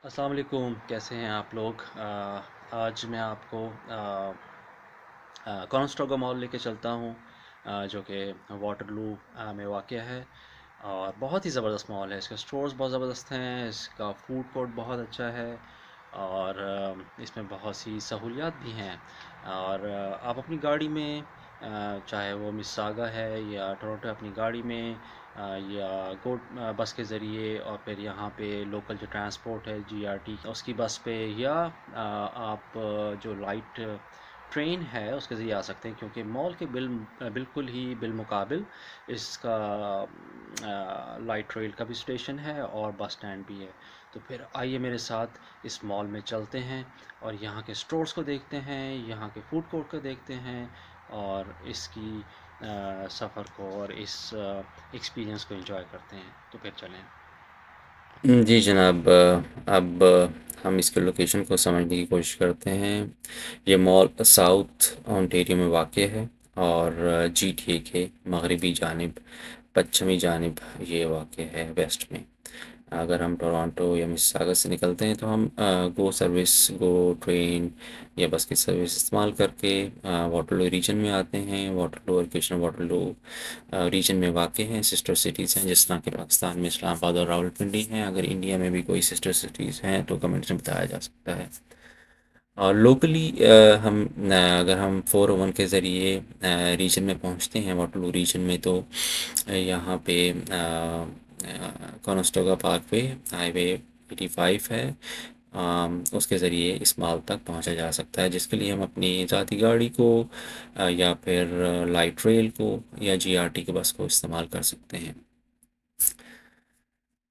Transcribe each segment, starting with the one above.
अस्सलाम वालेकुम, कैसे हैं आप लोग। आज मैं आपको कॉन्स्टोगा मॉल लेके चलता हूँ, जो कि वाटरलू में वाक़या है। और बहुत ही ज़बरदस्त मॉल है। इसके स्टोर्स बहुत ज़बरदस्त हैं, इसका फूड कोर्ट बहुत अच्छा है और इसमें बहुत सी सहूलियात भी हैं। और आप अपनी गाड़ी में, चाहे वो मिस्सागा है या टोरंटो, अपनी गाड़ी में या बस के ज़रिए, और फिर यहाँ पे लोकल जो ट्रांसपोर्ट है जीआरटी उसकी बस पे, या आप जो लाइट ट्रेन है उसके ज़रिए आ सकते हैं, क्योंकि मॉल के बिल्कुल ही बिलमुकाबिल इसका लाइट रेल का भी स्टेशन है और बस स्टैंड भी है। तो फिर आइए मेरे साथ इस मॉल में चलते हैं और यहाँ के स्टोर्स को देखते हैं, यहाँ के फूड कोर्ट को देखते हैं और इसकी सफ़र को और इस एक्सपीरियंस को एंजॉय करते हैं। तो फिर चलें। जी जनाब, अब हम इसके लोकेशन को समझने की कोशिश करते हैं। ये मॉल साउथ ओंटारियो में वाक़ है और जीटीए के मगरबी जानिब, पश्चिमी जानिब ये वाक़ है, वेस्ट में। अगर हम टोरंटो या मिसिसागा से निकलते हैं तो हम गो ट्रेन या बस की सर्विस इस्तेमाल करके वाटरलू रीजन में आते हैं। वाटरलू और किशन वाटरलू रीजन में वाक़ हैं, सिस्टर सिटीज़ हैं, जिस तरह के पाकिस्तान में इस्लामाबाद और रावलपिंडी हैं। अगर इंडिया में भी कोई सिस्टर सिटीज़ हैं तो कमेंट्स में बताया जा सकता है। और लोकली अगर हम 401 के ज़रिए रीजन में पहुंचते हैं, वाटरलू रीजन में, तो यहाँ पे कॉनस्टोगा पार्कवे हाईवे 85 है। उसके ज़रिए इस मॉल तक पहुंचा जा सकता है, जिसके लिए हम अपनी ज़ाती गाड़ी को या फिर लाइट रेल को या जीआरटी की बस को इस्तेमाल कर सकते हैं।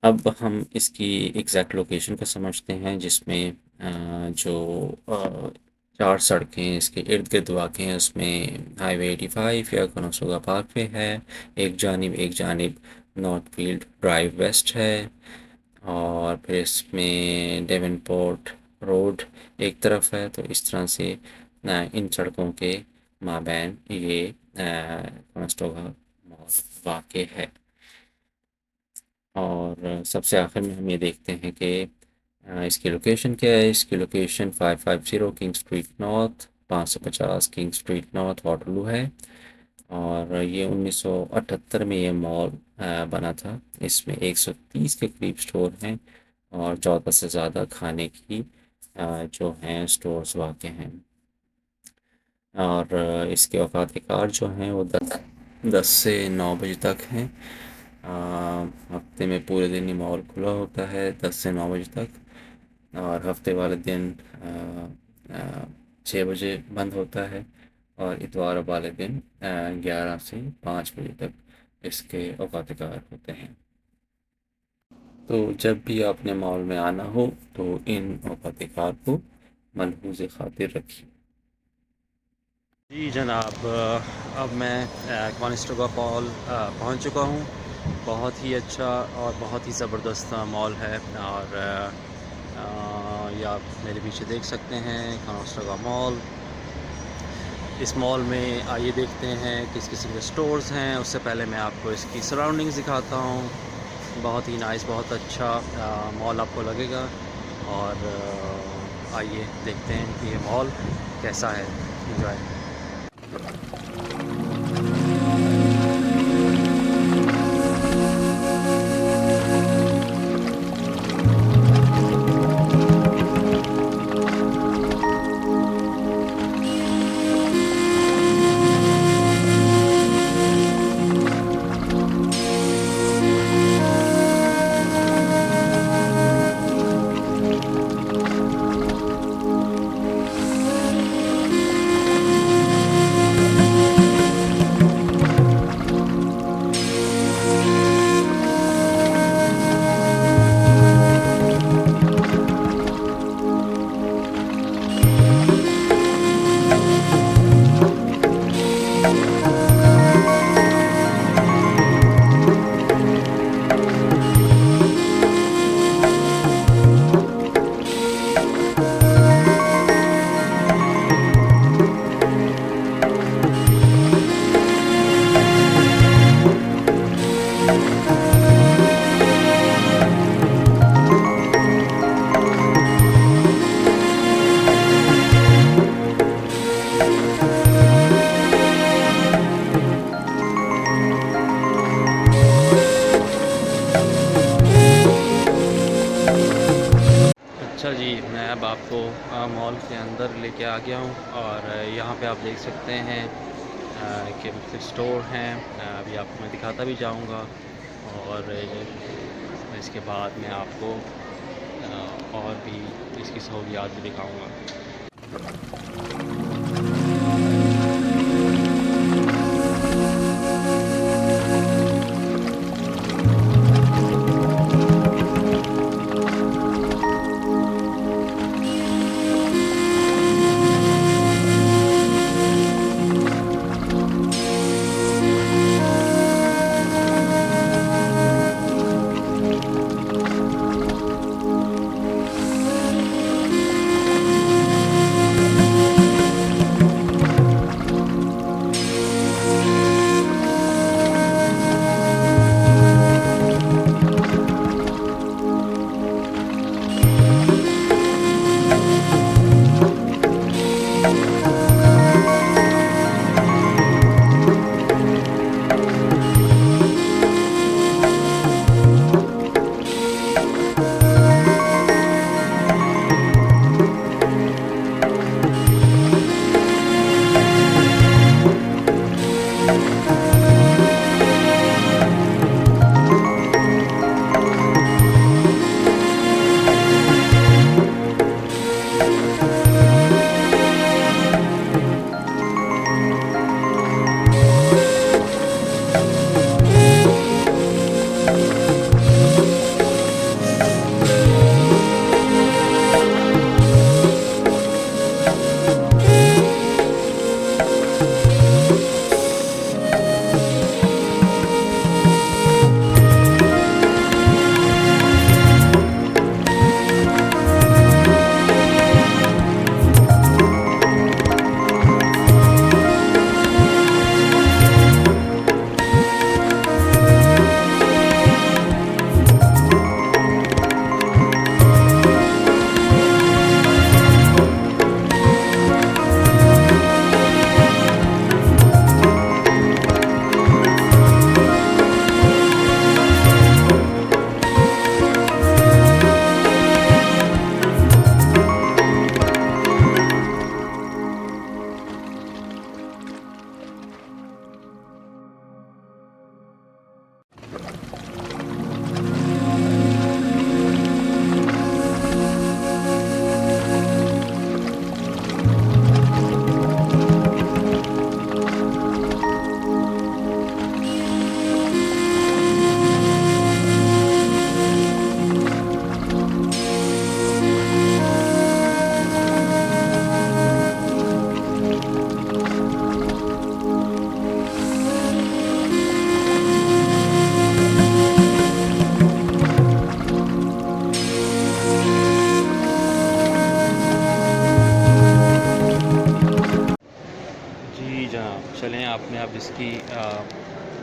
अब हम इसकी एग्जैक्ट लोकेशन को समझते हैं, जिसमें जो अ, चार सड़कें इसके इर्द गिर्द वाक़ हैं, उसमें हाईवे 85 या कनोसोगा पार्कवे है एक जानिब नॉर्थ फील्ड ड्राइव वेस्ट है, और फिर इसमें डेवनपोर्ट रोड एक तरफ है। तो इस तरह से इन सड़कों के माबैन ये कनोस्टोगा मॉल वाक़ है। और सबसे आखिर में हम ये देखते हैं कि इसकी लोकेशन क्या है। इसकी location 550 king street north, 550 king street north Waterloo है। और ये 1978 में ये मॉल बना था। इसमें 130 के करीब स्टोर हैं और 14 से ज़्यादा खाने की जो हैं स्टोर्स वाक़ हैं। और इसके औकात कार जो हैं वो 10 से 9 बजे तक हैं। हफ्ते में पूरे दिन ये मॉल खुला होता है 10 से 9 बजे तक, और हफ्ते वाले दिन 6 बजे बंद होता है, और इतवार वाले दिन 11 से 5 बजे तक इसके औकात कार होते हैं। तो जब भी आपने मॉल में आना हो तो इन औकात कार को मलहूज़ खातिर रखिए। जी जनाब, अब मैं कॉनिस्टोगा मॉल पहुंच चुका हूं। बहुत ही अच्छा और बहुत ही ज़बरदस्त मॉल है। और ये आप मेरे पीछे देख सकते हैं कॉनिस्टोगा मॉल। इस मॉल में आइए देखते हैं किस किस्म के स्टोर्स हैं। उससे पहले मैं आपको इसकी सराउंडिंग्स दिखाता हूँ। बहुत ही नाइस, बहुत अच्छा मॉल आपको लगेगा। और आइए देखते हैं कि ये मॉल कैसा है। इंजॉय। अच्छा जी, मैं अब आपको मॉल के अंदर लेके आ गया हूँ और यहाँ पे आप देख सकते हैं कि मुख्तलिफ स्टोर हैं। अभी आपको मैं दिखाता भी जाऊँगा और इसके बाद मैं आपको और भी इसकी सहूलियात भी दिखाऊँगा। जी जनाब, चलें आपने अब इसकी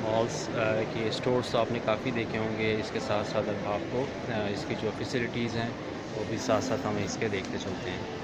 मॉल्स के स्टोर्स तो आपने काफ़ी देखे होंगे। इसके साथ साथ अब आपको इसकी जो फैसिलिटीज़ हैं वो भी साथ साथ हम इसके देखते चलते हैं।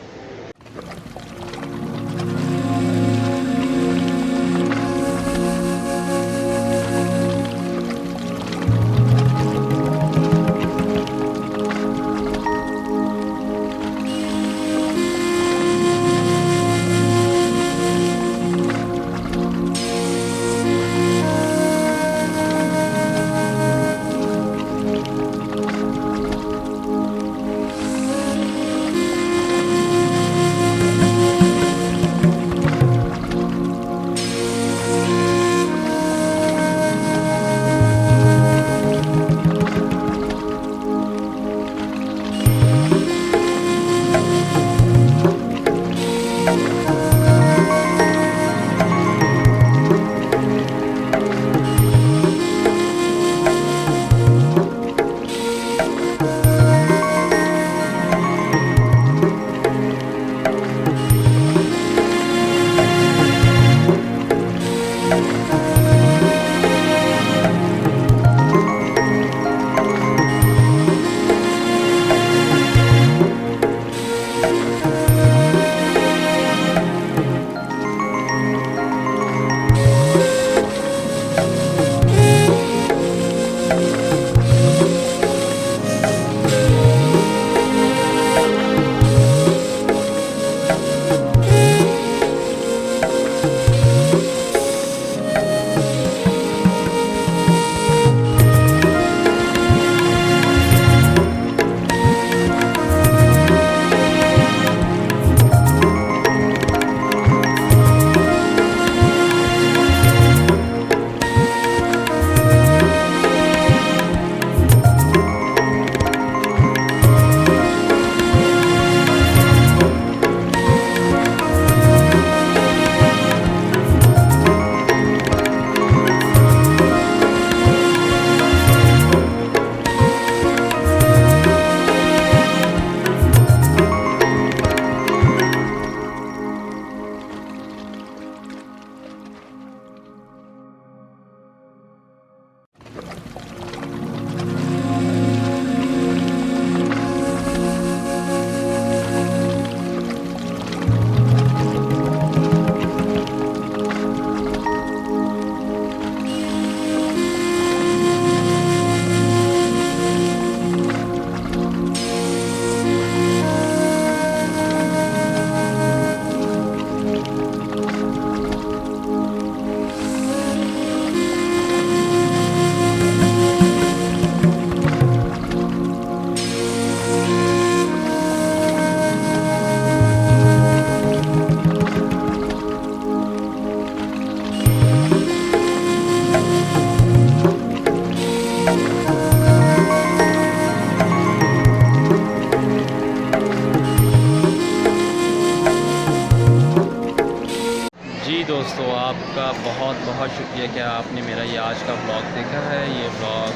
जी दोस्तों, आपका बहुत बहुत शुक्रिया कि आपने मेरा ये आज का व्लॉग देखा है। ये व्लॉग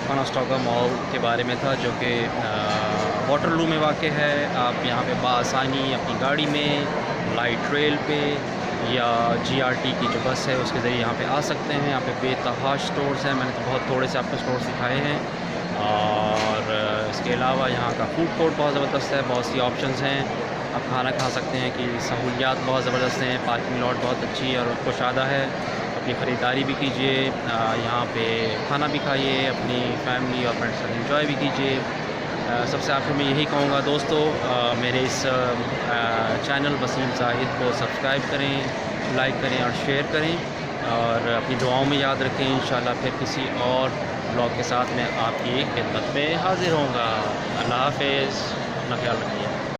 कॉनेस्टोगा मॉल के बारे में था, जो कि वाटरलू में वाक़ है। आप यहाँ पे बआसानी अपनी गाड़ी में, लाइट रेल पे या जीआरटी की जो बस है उसके ज़रिए यहाँ पे आ सकते हैं। यहाँ पे बेतहाशा स्टोर्स हैं, मैंने तो बहुत थोड़े से आपको स्टोर्स दिखाए हैं। और इसके अलावा यहाँ का फूड कोर्ट बहुत ज़बरदस्त है, बहुत सी ऑप्शंस हैं, आप खाना खा सकते हैं कि सहूलियात बहुत ज़बरदस्त हैं। पार्किंग लॉट बहुत अच्छी और कुशादा है। अपनी ख़रीदारी भी कीजिए, यहाँ पे खाना भी खाइए, अपनी फैमिली और फ्रेंड्स के साथ एंजॉय भी कीजिए। सबसे आखिर में यही कहूँगा दोस्तों, मेरे इस चैनल वसीम ज़ाहिद को सब्सक्राइब करें, लाइक करें और शेयर करें, और अपनी दुआओं में याद रखें। इंशाल्लाह फिर किसी और ब्लॉग के साथ मैं आपकी खिदमत में हाज़िर होऊंगा। अल्लाह हाफ़िज़, अपना ख्याल रखिए।